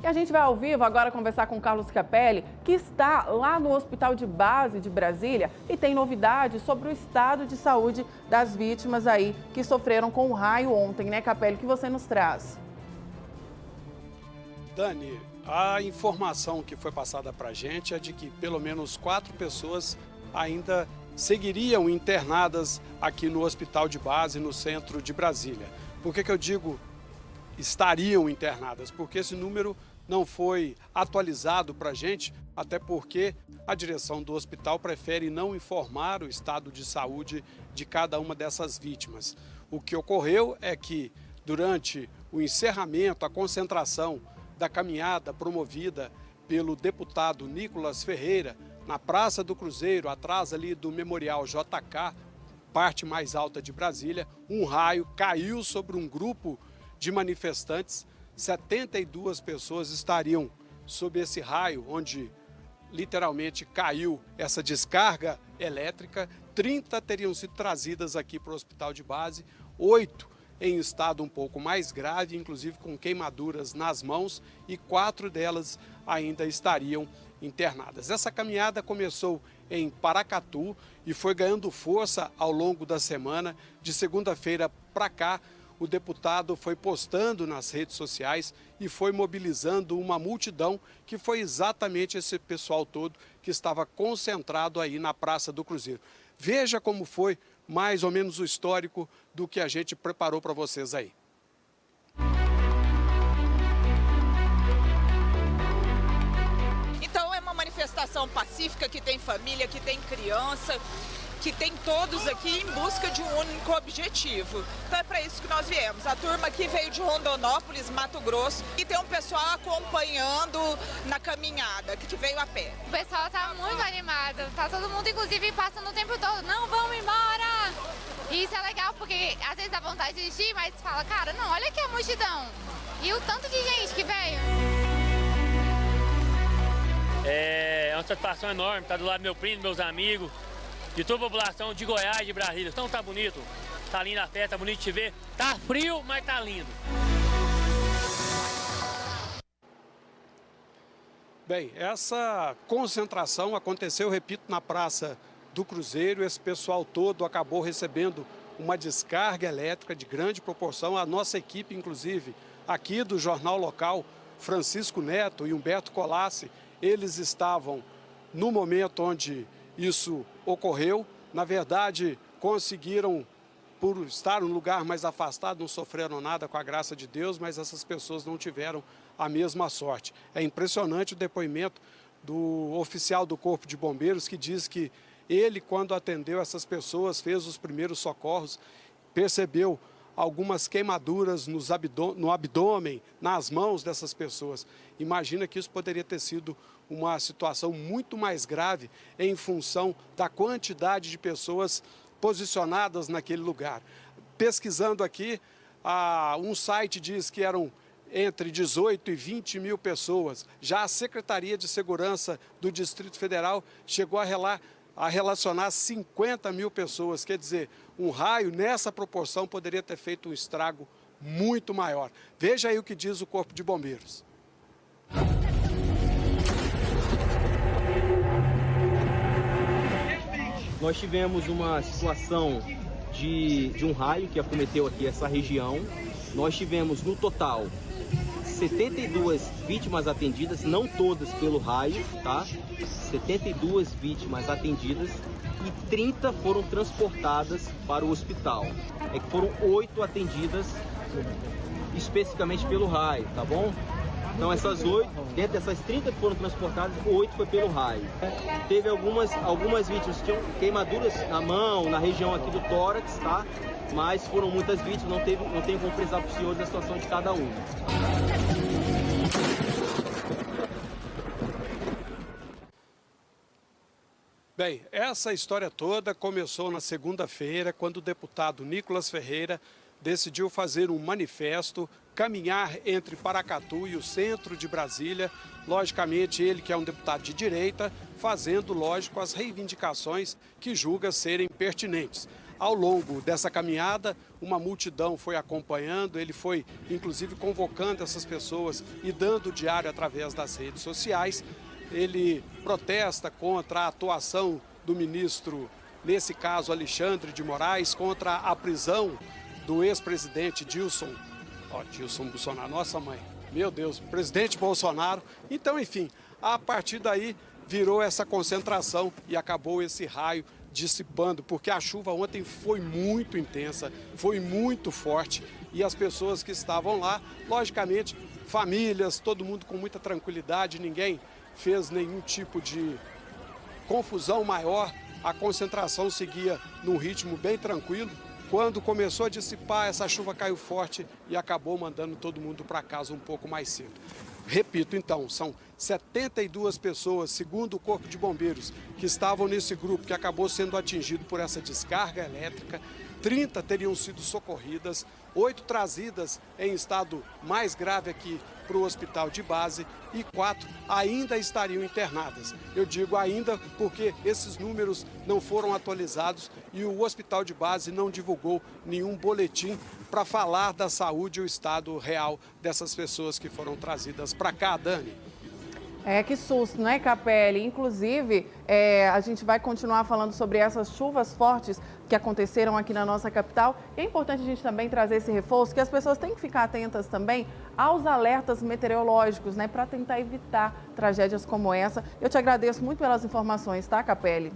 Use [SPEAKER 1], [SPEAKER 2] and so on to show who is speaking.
[SPEAKER 1] E a gente vai ao vivo agora conversar com o Carlos Capelli, que está lá no Hospital de Base de Brasília e tem novidades sobre o estado de saúde das vítimas aí que sofreram com o raio ontem, né, Capelli? O que você nos traz?
[SPEAKER 2] Dani, a informação que foi passada para a gente é de que pelo menos 4 pessoas ainda seguiriam internadas aqui no Hospital de Base, no centro de Brasília. Por que eu digo estariam internadas? Porque esse número não foi atualizado para a gente, até porque a direção do hospital prefere não informar o estado de saúde de cada uma dessas vítimas. O que ocorreu é que, durante o encerramento, a concentração da caminhada promovida pelo deputado Nicolas Ferreira, na Praça do Cruzeiro, atrás ali do Memorial JK, parte mais alta de Brasília, um raio caiu sobre um grupo de manifestantes. 72 pessoas estariam sob esse raio, onde literalmente caiu essa descarga elétrica. 30 teriam sido trazidas aqui para o Hospital de Base, 8 em estado um pouco mais grave, inclusive com queimaduras nas mãos, e 4 delas ainda estariam internadas. Essa caminhada começou em Paracatu e foi ganhando força ao longo da semana. De segunda-feira para cá, o deputado foi postando nas redes sociais e foi mobilizando uma multidão, que foi exatamente esse pessoal todo que estava concentrado aí na Praça do Cruzeiro. Veja como foi mais ou menos o histórico do que a gente preparou para vocês aí.
[SPEAKER 3] Então é uma manifestação pacífica que tem família, que tem criança, que tem todos aqui em busca de um único objetivo. Então é para isso que nós viemos. A turma aqui veio de Rondonópolis, Mato Grosso, e tem um pessoal acompanhando na caminhada, que veio a pé.
[SPEAKER 4] O pessoal tá muito animado, tá todo mundo inclusive passando o tempo todo, não, vamos embora! E isso é legal porque às vezes dá vontade de desistir, mas fala, cara, não, olha aqui a multidão e o tanto de gente que veio.
[SPEAKER 5] É uma satisfação enorme, tá do lado do meu primo, meus amigos, de toda a população de Goiás, de Brasília. Então tá bonito, tá linda a festa, tá bonito de ver. Tá frio, mas tá lindo.
[SPEAKER 2] Bem, essa concentração aconteceu, repito, na Praça do Cruzeiro. Esse pessoal todo acabou recebendo uma descarga elétrica de grande proporção. A nossa equipe, inclusive, aqui do Jornal Local, Francisco Neto e Humberto Colassi, eles estavam no momento onde isso ocorreu. Na verdade, conseguiram, por estar num lugar mais afastado, não sofreram nada com a graça de Deus, mas essas pessoas não tiveram a mesma sorte. É impressionante o depoimento do oficial do Corpo de Bombeiros, que diz que ele, quando atendeu essas pessoas, fez os primeiros socorros, percebeu algumas queimaduras no abdômen, nas mãos dessas pessoas. Imagina que isso poderia ter sido uma situação muito mais grave em função da quantidade de pessoas posicionadas naquele lugar. Pesquisando aqui, um site diz que eram entre 18 e 20 mil pessoas. Já a Secretaria de Segurança do Distrito Federal chegou a relacionar 50 mil pessoas. Quer dizer, um raio nessa proporção poderia ter feito um estrago muito maior. Veja aí o que diz o Corpo de Bombeiros.
[SPEAKER 6] Nós tivemos uma situação de um raio que acometeu aqui essa região. Nós tivemos, no total, 72 vítimas atendidas, não todas pelo raio, tá? 72 vítimas atendidas e 30 foram transportadas para o hospital. É que foram 8 atendidas especificamente pelo raio, tá bom? Então essas 8, dentro dessas 30 que foram transportadas, 8 foi pelo raio. Teve algumas vítimas que tinham queimaduras na mão, na região aqui do tórax, tá? Mas foram muitas vítimas, não tenho como precisar para os senhores da situação de cada uma.
[SPEAKER 2] Bem, essa história toda começou na segunda-feira, quando o deputado Nicolas Ferreira decidiu fazer um manifesto, caminhar entre Paracatu e o centro de Brasília. Logicamente, ele, que é um deputado de direita, fazendo, lógico, as reivindicações que julga serem pertinentes. Ao longo dessa caminhada, uma multidão foi acompanhando, ele foi inclusive convocando essas pessoas e dando o diário através das redes sociais. Ele protesta contra a atuação do ministro, nesse caso Alexandre de Moraes, contra a prisão do ex-presidente Dilson Bolsonaro, nossa mãe, meu Deus, presidente Bolsonaro. Então, enfim, a partir daí virou essa concentração e acabou esse raio dissipando, porque a chuva ontem foi muito intensa, foi muito forte e as pessoas que estavam lá, logicamente, famílias, todo mundo com muita tranquilidade, ninguém fez nenhum tipo de confusão maior, a concentração seguia num ritmo bem tranquilo. Quando começou a dissipar, essa chuva caiu forte e acabou mandando todo mundo para casa um pouco mais cedo. Repito, então, são 72 pessoas, segundo o Corpo de Bombeiros, que estavam nesse grupo que acabou sendo atingido por essa descarga elétrica. 30 teriam sido socorridas, 8 trazidas em estado mais grave aqui para o hospital de base e 4 ainda estariam internadas. Eu digo ainda porque esses números não foram atualizados e o hospital de base não divulgou nenhum boletim para falar da saúde e o estado real dessas pessoas que foram trazidas para cá, Dani.
[SPEAKER 1] Que susto, né, Capelli? Inclusive, a gente vai continuar falando sobre essas chuvas fortes que aconteceram aqui na nossa capital. E é importante a gente também trazer esse reforço, que as pessoas têm que ficar atentas também aos alertas meteorológicos, né, para tentar evitar tragédias como essa. Eu te agradeço muito pelas informações, tá, Capelli?